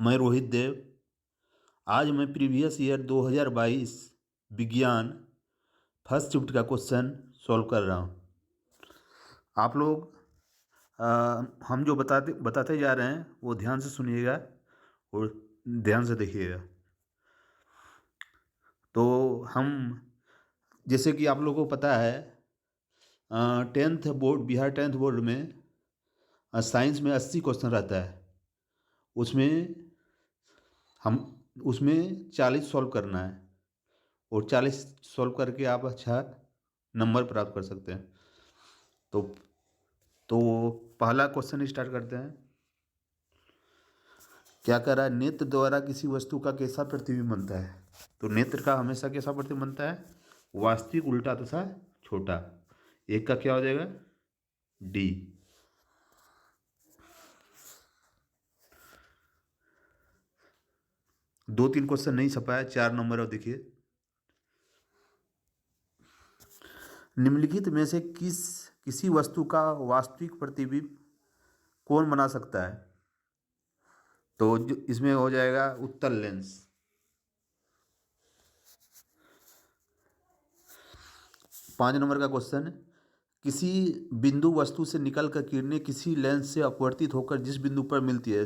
मैं रोहित देव। आज मैं प्रीवियस ईयर 2022 विज्ञान फर्स्ट शिफ्ट का क्वेश्चन सॉल्व कर रहा हूँ। आप लोग हम जो बताते बताते जा रहे हैं वो ध्यान से सुनिएगा और ध्यान से देखिएगा। तो हम, जैसे कि आप लोगों को पता है, tenth board, Bihar tenth board में साइंस में 80 क्वेश्चन रहता है। उसमें हम उसमें 40 सॉल्व करना है और 40 सॉल्व करके आप अच्छा नंबर प्राप्त कर सकते हैं। तो तो पहला क्वेश्चन स्टार्ट करते हैं। क्या कह रहा है? नेत्र द्वारा किसी वस्तु का कैसा प्रतिबिंब बनता है? तो नेत्र का हमेशा कैसा प्रतिबिंब बनता है? वास्तविक, उल्टा तथा छोटा। एक का क्या हो जाएगा? डी। दो तीन क्वेश्चन नहीं छपा है, 4 नंबर। और देखिए, निम्नलिखित में से किसी वस्तु का वास्तविक प्रतिबिंब कौन बना सकता है? तो जो इसमें हो जाएगा उत्तल लेंस। 5 नंबर का क्वेश्चन, किसी बिंदु वस्तु से निकलकर किरणें किसी लेंस से अपवर्तित होकर जिस बिंदु पर मिलती है,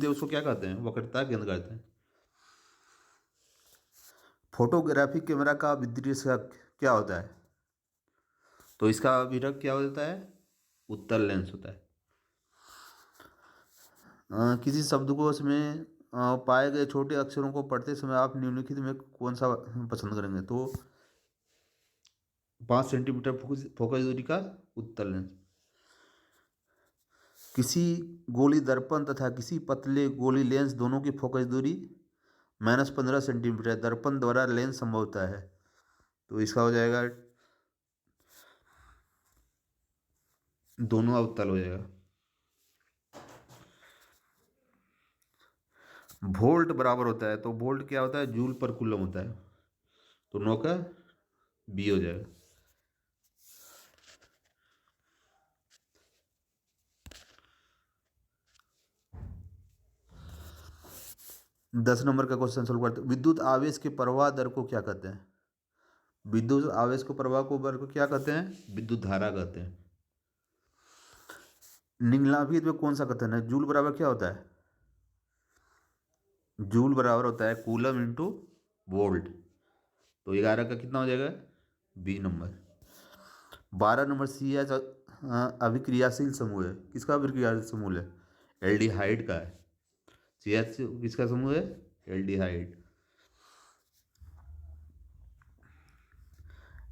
उसको क्या कहते हैं? वक्रता केंद्र कहते हैं। फोटोग्राफी कैमरा का विदृश्यक क्या होता है? तो इसका अभिरक क्या होता है? उत्तल लेंस होता है। किसी शब्दकोश में पाए गए छोटे अक्षरों को पढ़ते समय आप निम्नलिखित में कौन सा पसंद करेंगे? तो 5 सेंटीमीटर फोकस दूरी का उत्तल लेंस। किसी गोली दर्पण तथा किसी पतले गोली लेंस दोनों की फोकस दूरी -15 सेंटीमीटर दर्पण द्वारा लेंस संभव होता है। तो इसका हो जाएगा, दोनों अवतल हो जाएगा। वोल्ट बराबर होता है, तो वोल्ट क्या होता है? जूल पर कूलम होता है। तो 9 का बी हो जाएगा। दस नंबर का क्वेश्चन सोल्व करते हैं। विद्युत आवेश के प्रवाह दर को क्या कहते हैं? विद्युत आवेश को प्रवाह को दर को क्या कहते हैं? विद्युत धारा कहते हैं। निम्नलिखित में कौन सा कथन है? जूल बराबर क्या होता है? जूल बराबर होता है कूलम इंटू वोल्ट। तो 11 का कितना हो जाएगा? B number. 12 number C H अभिक्रियाशील समूह है। किसका अभिक्रियाशील समूह है? एल्डिहाइड का है। सी एच किसका समूह है? एल्डिहाइड।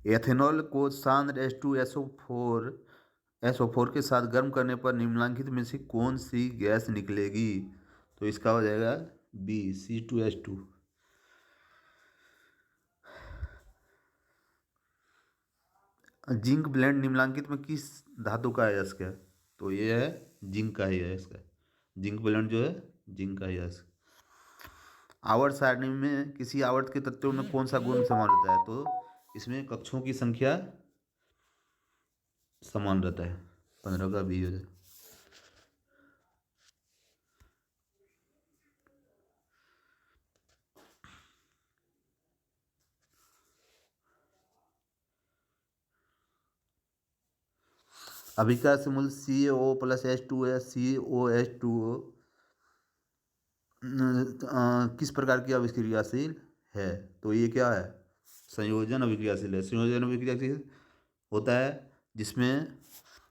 एथेनॉल को सांद्र एसओ फोर के साथ गर्म करने पर निम्नलिखित में से कौन सी गैस निकलेगी? तो इसका हो जाएगा बी C2H2। जिंक ब्लेंड निम्नलिखित में किस धातु का अयस्क है? तो ये है जिंक का ही अयस्क है। जिंक ब्लेंड जो है जिंक का ही अयस्क। आवर्त सारणी में किसी आवर्त के तत्वों में कौन सा गुण समान रहता है? तो इसमें कक्षों की संख्या समान रहता है। 15 का बी हो जाए। अभिक्रिया मूल CaO+H2SCOH2O किस प्रकार की अभिक्रियाशील है? तो ये क्या है? संयोजन अभिक्रियाशील है। संयोजन अभिक्रियाशील होता है जिसमें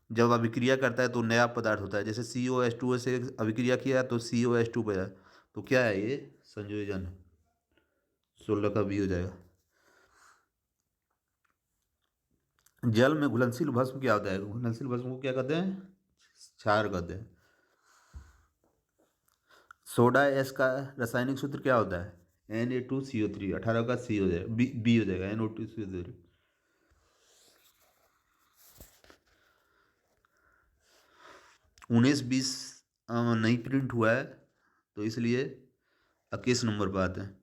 जब अभिक्रिया करता है तो नया पदार्थ होता है। जैसे COH2O से अभिक्रिया किया तो COH2 बना। तो क्या है ये? संयोजन है। 16 का बी हो जाएगा। जल में घुलनशील भस्म क्या होता है? घुलनशील भस्म को क्या कहते हैं? क्षार कहते हैं। सोडा एस का रासायनिक सूत्र क्या होता है? Na2CO3। 18 का सी हो जाएगा, बी हो जाएगा, NO2CO3। 19-20 नहीं प्रिंट हुआ है तो इसलिए 21 नंबर पर आते हैं।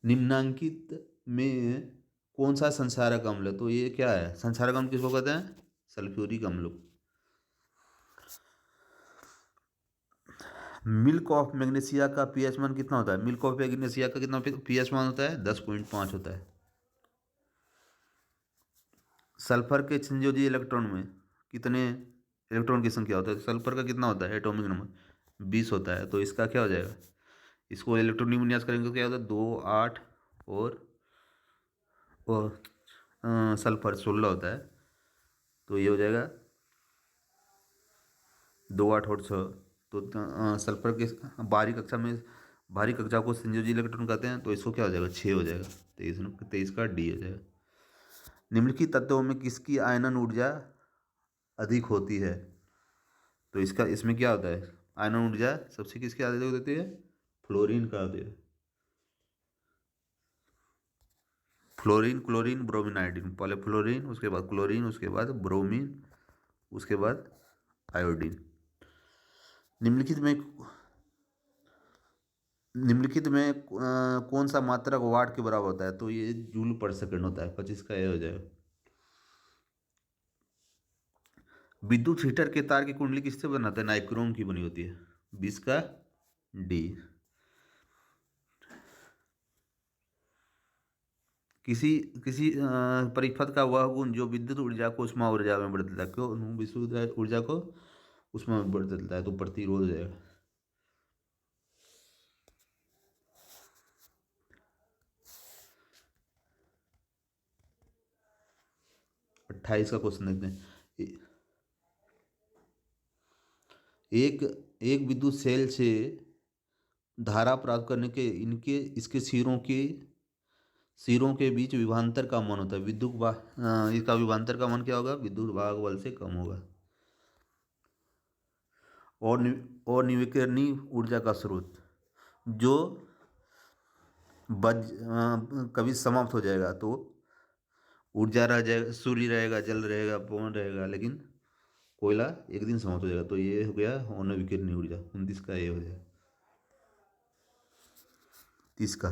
निम्नांकित में कौन सा संक्षारक अम्ल है? तो ये क्या है? संक्षारक अम्ल किसको कहते हैं? सल्फ्यूरिक अम्ल। मिल्क ऑफ मैग्नीशिया का पीएच मान कितना होता है? मिल्क ऑफ मैग्नीशिया का कितना पीएच मान होता है? 10.5 होता है। सल्फर के संयोजी इलेक्ट्रॉन में कितने इलेक्ट्रॉन की संख्या होता है? सल्फर का कितना होता है एटॉमिक नंबर? 20 होता है। तो इसका क्या हो जाएगा? इसको इलेक्ट्रॉनिक विन्यास करेंगे तो क्या होता है? 2 8 और सल्फर 16 होता है। तो ये हो जाएगा 2 8 और 6। तो सल्फर के भारी कक्षा को संयोजी इलेक्ट्रॉन कहते हैं। तो इसको क्या हो जाएगा? 6 हो जाएगा। 23 का डी हो जाएगा। निम्नलिखित तत्वों में किसकी आयनन ऊर्जा अधिक होती है? तो इसमें क्या होता है? आयनन ऊर्जा सबसे किसकी अधिक होती है? फ्लोरीन का होती है। Fluorine, chlorine, bromine, iodine. पहले फ्लोरीन, उसके बाद क्लोरीन, उसके बाद ब्रोमीन, उसके बाद आयोडीन। निम्नलिखित में कौन सा मात्रक वाट के बराबर होता है? तो ये जूल पर सेकंड होता है। 25 का ये हो जाएगा। विद्युत हीटर के तार की कुंडली किससे बनाता है? नाइक्रोम की बनी होती है। 20 का डी। किसी किसी परिपथ का वह गुण जो विद्युत ऊर्जा को उष्मा ऊर्जा में बदलता है। क्यों विद्युत ऊर्जा को उष्मा में बदलता है? तो प्रतिरोध हो जाएगा। 28 का क्वेश्चन देखते हैं। एक एक विद्युत सेल से धारा प्राप्त करने के इसके सिरों के बीच विभवांतर का मान होता है। इसका विभवांतर का मान क्या होगा? विद्युत भाग बल से कम होगा। और निविकरणीय ऊर्जा का स्रोत जो कभी समाप्त हो जाएगा। तो ऊर्जा रह जाएगा, सूर्य रहेगा, जल रहेगा, पवन रहेगा, लेकिन कोयला एक दिन समाप्त हो जाएगा। तो ये हो गया अनविकिरणीय ऊर्जा। 29 का ये हो जाएगा। 30 का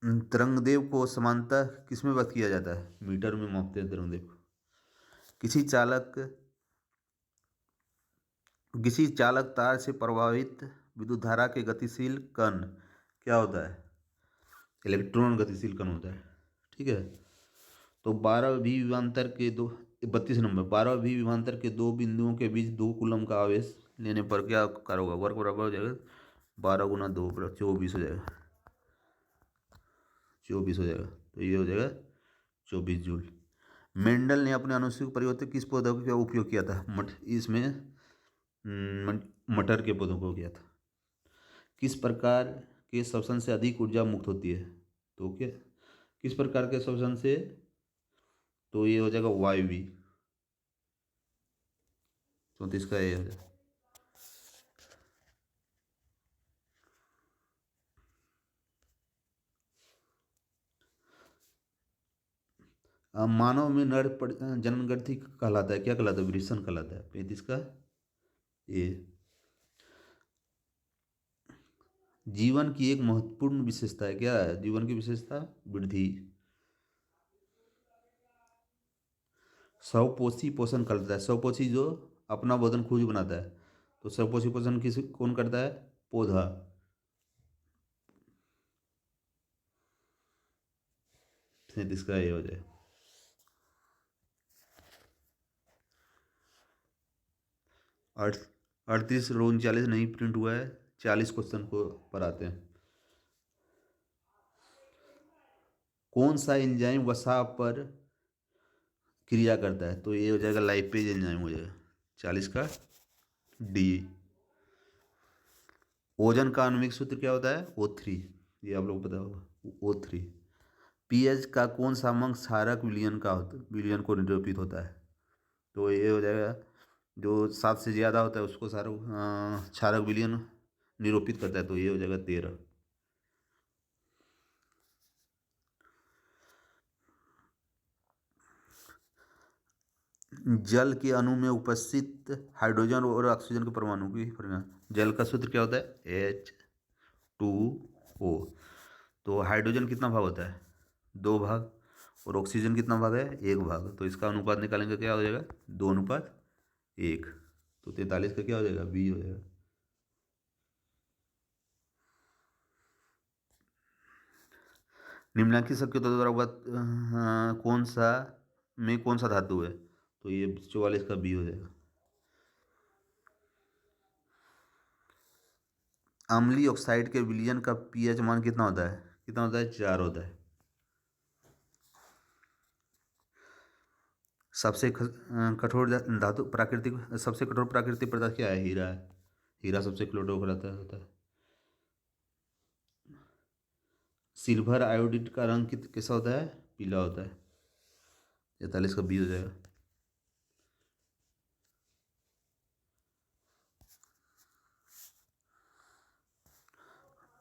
तरंगदेव को समानता किसमें व्यक्त किया जाता है? मीटर में मापते हैं तरंगदेव को। किसी चालक किसी चालक तार से प्रवाहित विद्युत धारा के गतिशील कण क्या होता है? इलेक्ट्रॉन गतिशील कण होता है। ठीक है। तो 12 भी विभवांतर के दो बिंदुओं के बीच 2 कूलम का आवेश लेने पर क्या कार्य होगा? वर्क बराबर हो जाएगा 12 गुना 2 24 हो जाएगा। 24 हो जाएगा। तो ये हो जाएगा 24 जूल। मेंडल ने अपने आनुवंशिक परिवर्तन किस पौधों का उपयोग किया था? इसमें मटर के पौधों को किया था। किस प्रकार के श्वसन से अधिक ऊर्जा मुक्त होती है? तो क्या किस प्रकार के श्वसन से? तो ये हो जाएगा वायवी। 34 का ये हो जाएगा। मानव में जन्मगति कहलाता है। क्या कहलाता है? वृषण कहलाता है। 35 का ये। जीवन की एक महत्वपूर्ण विशेषता है। क्या है जीवन की विशेषता? वृद्धि। स्वपोषी पोषण करता है। स्वपोषी जो अपना भोजन खुद बनाता है। तो स्वपोषी पोषण कौन करता है? पौधा। 37 का ये हो जाए। 38 रो 39 नहीं प्रिंट हुआ है। 40 क्वेश्चन को पर आते हैं। कौन सा एंजाइम वसा पर क्रिया करता है? तो ये हो जाएगा लाइपेज एंजाइम हो जाएगा। 40 का डी। ओजन का आणविक सूत्र क्या होता है? O3। ये आप लोग पता होगा O3। पीएच का कौन सा अंक क्षारक विलयन को निरूपित होता है? तो ये हो जाएगा जो 7 से ज़्यादा होता है उसको क्षारक विलयन निरूपित करता है। तो ये हो जाएगा 13। जल के अणु में उपस्थित हाइड्रोजन और ऑक्सीजन के परमाणु की परिमाण। जल का सूत्र क्या होता है? H2O। तो हाइड्रोजन कितना भाग होता है? 2 भाग। और ऑक्सीजन कितना भाग है? 1 भाग। तो इसका अनुपात निकालेंगे क्या हो जाएगा? 2:1। तो 43 का क्या हो जाएगा? बी हो जाएगा। निम्नलिखित संकेतों द्वारा कौन सा में कौन सा धातु है? तो ये 44 का बी हो जाएगा। अम्लीय ऑक्साइड के विलयन का पीएच मान कितना होता है? कितना होता है? 4 होता है। सबसे कठोर धातु प्राकृतिक सबसे कठोर प्राकृतिक पदार्थ क्या है? हीरा है। हीरा सबसे कठोर होता है। सिल्वर आयोडीड का रंग कैसा होता है? पीला होता है। 43 का बी हो जाएगा।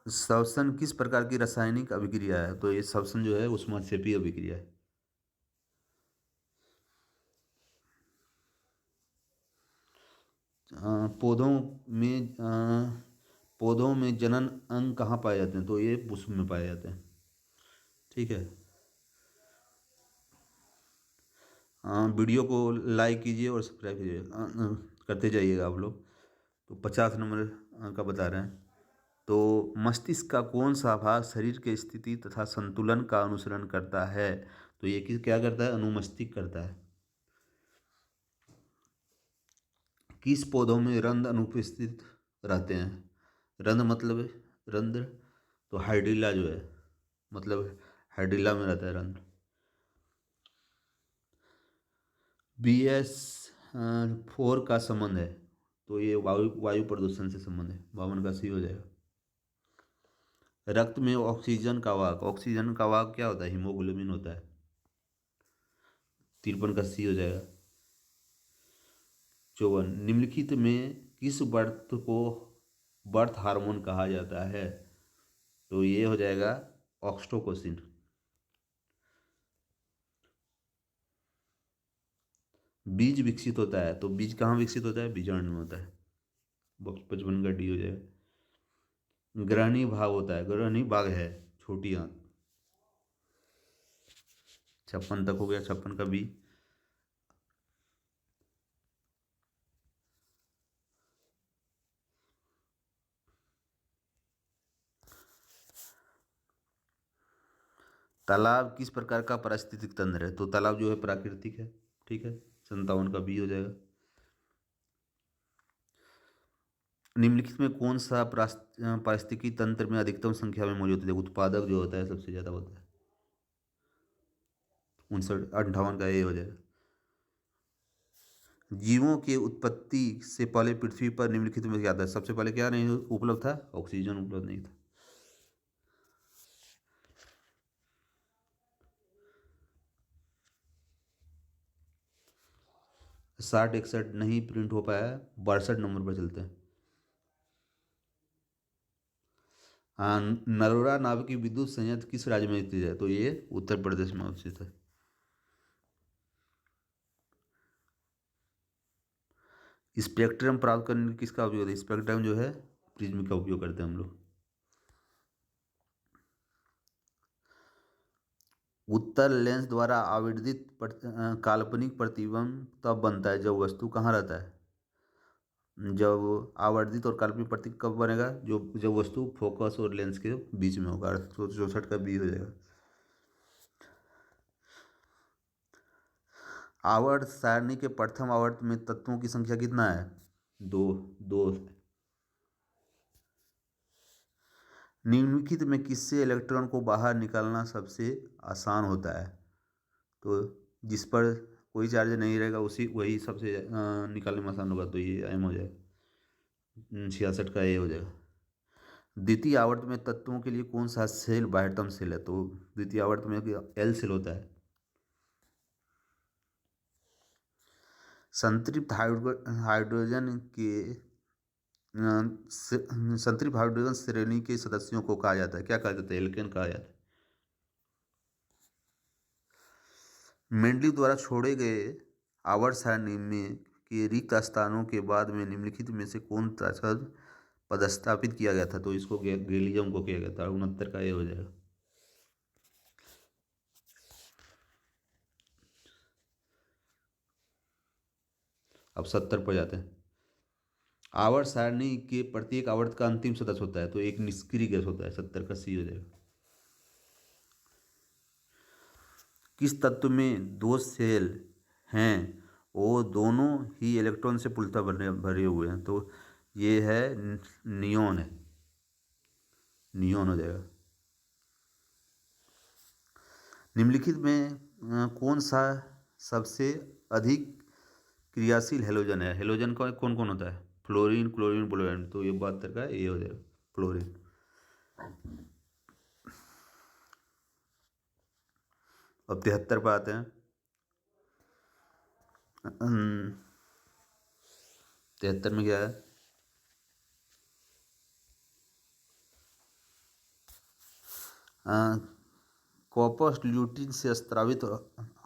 श्वसन किस प्रकार की रासायनिक अभिक्रिया है? तो ये श्वसन जो है ऊष्माक्षेपी अभिक्रिया है। पौधों में पौधों में जनन अंग कहाँ पाए जाते हैं? तो ये पुष्प में पाए जाते हैं। ठीक है। वीडियो को लाइक कीजिए और सब्सक्राइब कीजिए, करते जाइएगा आप लोग। तो 50 नंबर का बता रहे हैं। तो मस्तिष्क का कौन सा भाग शरीर के स्थिति तथा संतुलन का अनुसरण करता है? तो ये क्या करता है? अनुमस्तिष्क करता है। किस पौधों में रंध्र अनुपस्थित रहते हैं? रंध्र मतलब रंध्र, तो हाइड्रिला जो है, मतलब हाइड्रिला में रहता है रंध्र। BS4 का संबंध है, तो ये वायु प्रदूषण से संबंध है। 52 का सी हो जाएगा। रक्त में ऑक्सीजन का वाहक क्या होता है? हीमोग्लोबिन होता है। 53 का सी हो जाएगा। 54, निम्नलिखित में किस वर्त को बर्थ हार्मोन कहा जाता है? तो ये हो जाएगा ऑक्सीटोसिन। बीज विकसित होता है, तो बीज कहाँ विकसित होता है? बीजाणु में होता है। 55 का डी हो जाएगा। ग्रहणी भाग होता है, ग्रहणी भाग है छोटी आंत। 56 तक हो गया। 56 का बी। तालाब किस प्रकार का पारिस्थितिक तंत्र है? तो तालाब जो है प्राकृतिक है। ठीक है। 57 का बी हो जाएगा। निम्नलिखित में कौन सा पारिस्थितिकी तंत्र में अधिकतम संख्या में मौजूद है? उत्पादक जो होता है सबसे ज्यादा होता है। 58 का ए हो जाएगा। जीवों के उत्पत्ति से पहले पृथ्वी पर निम्नलिखित में क्या था? सबसे पहले क्या नहीं उपलब्ध था? ऑक्सीजन उपलब्ध नहीं था। 60 61 नहीं प्रिंट हो पाया। 62 नंबर पर चलते हैं। हाँ, नरोरा नाविक विद्युत संयंत्र किस राज्य में स्थित है? तो ये उत्तर प्रदेश में स्थित है। स्पेक्ट्रम प्राप्त करने में किसका उपयोग है? स्पेक्ट्रम जो है प्रिज्म का उपयोग करते हैं हम लोग। उत्तल लेंस द्वारा आवर्धित काल्पनिक प्रतिबिंब तब बनता है जब वस्तु कहाँ रहता है? जब आवर्धित और काल्पनिक प्रतिबिंब कब बनेगा? जो जब वस्तु फोकस और लेंस के बीच में होगा। 64 का बी हो जाएगा। आवर्त सारणी के प्रथम आवर्त में तत्वों की संख्या कितना है? दो। दो। निम्नलिखित में किससे इलेक्ट्रॉन को बाहर निकालना सबसे आसान होता है? तो जिस पर कोई चार्ज नहीं रहेगा उसी वही सबसे निकालने में आसान होगा, तो ये एम हो जाएगा। 66 का ए हो जाएगा। द्वितीय आवर्त में तत्वों के लिए कौन सा सेल बाह्यतम सेल है? तो द्वितीय आवर्त में एल सेल होता है। संतृप्त हाइड्रोजन के संतृप्त हाइड्रोजन श्रेणी के सदस्यों को कहा जाता है? क्या कहा जाता है? एल्केन कहा जाता है। मेंडलीव द्वारा छोड़े गए आवर्त सारणी में के रिक्त स्थानों के बाद में निम्नलिखित में से कौन सा पदस्थापित किया गया था? तो इसको गैलियम को किया गया था। 69 का ये हो जाएगा। अब 70 पर जाते हैं। आवर्त सारणी के प्रत्येक आवर्त का अंतिम सदस्य होता है, तो एक निष्क्रिय गैस होता है। 70 का सी हो जाएगा। किस तत्व में दो सेल हैं वो दोनों ही इलेक्ट्रॉन से पूर्णतः भरे हुए हैं? तो ये है नियोन है, नियोन हो जाएगा। निम्नलिखित में कौन सा सबसे अधिक क्रियाशील हेलोजन है? हेलोजन का कौन कौन होता है? Fluorine, chlorine, bromine. तो ये 72 का ये हो जाएगा फ्लोरीन। अब 73 पे आते हैं। 73 में क्या है? कॉर्पस ल्यूटिन से स्रावित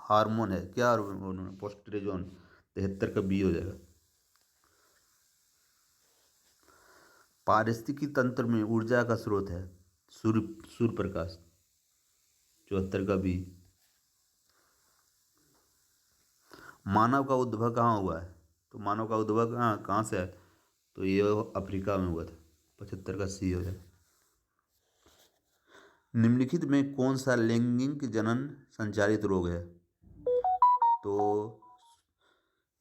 हार्मोन है। क्या हार्मोन है? पोस्ट्रेजोन। 73 का बी हो जाएगा। पारिस्थितिकी तंत्र में ऊर्जा का स्रोत है सूर्य प्रकाश। 74 का बी। मानव का उद्भव कहाँ हुआ है? तो मानव का उद्भव कहाँ कहाँ से है? तो ये अफ्रीका में हुआ था। 75 का सी हो जाएगा। निम्नलिखित में कौन सा लैंगिक जनन संचारित रोग है? तो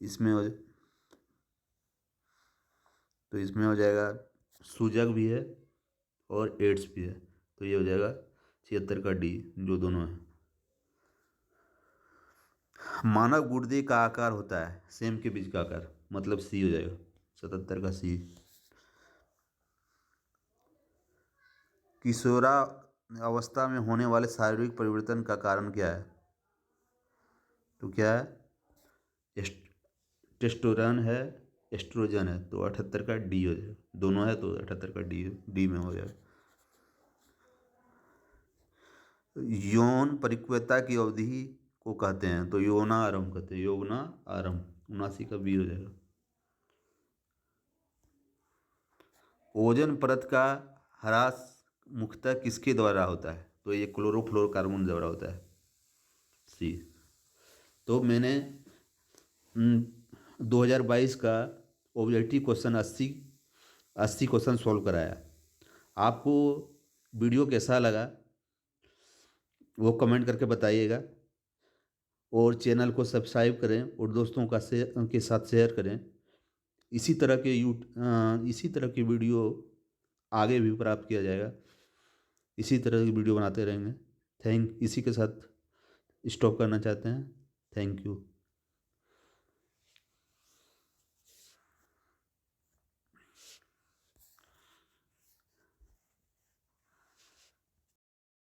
इसमें हो जाएगा सूजक भी है और एड्स भी है। तो ये हो जाएगा 76 का डी, जो दोनों है। मानव गुर्दे का आकार होता है सेम के बीज का आकार, मतलब सी हो जाएगा। 77 का सी। किशोरा अवस्था में होने वाले शारीरिक परिवर्तन का कारण क्या है? तो क्या है? टेस्टोस्टेरोन है, एस्ट्रोजन है। तो 78 का डी हो जाएगा। दोनों है तो 78 का डी में हो जाएगा। यौन परिपक्वता की अवधि को कहते हैं? तो यौना आरंभ कहते हैं, यौना आरंभ। 79 का बी हो जाएगा। ओजोन परत का ह्रास मुख्यतः किसके द्वारा होता है? तो ये क्लोरोफ्लोरोकार्बन द्वारा होता है, सी। तो मैंने 2022 का ऑब्जेक्टिव क्वेश्चन 80 क्वेश्चन सॉल्व कराया। आपको वीडियो कैसा लगा वो कमेंट करके बताइएगा, और चैनल को सब्सक्राइब करें और दोस्तों के साथ शेयर करें। इसी तरह की वीडियो आगे भी प्राप्त किया जाएगा। इसी तरह की वीडियो बनाते रहेंगे। इसी के साथ स्टॉप करना चाहते हैं। Thank you.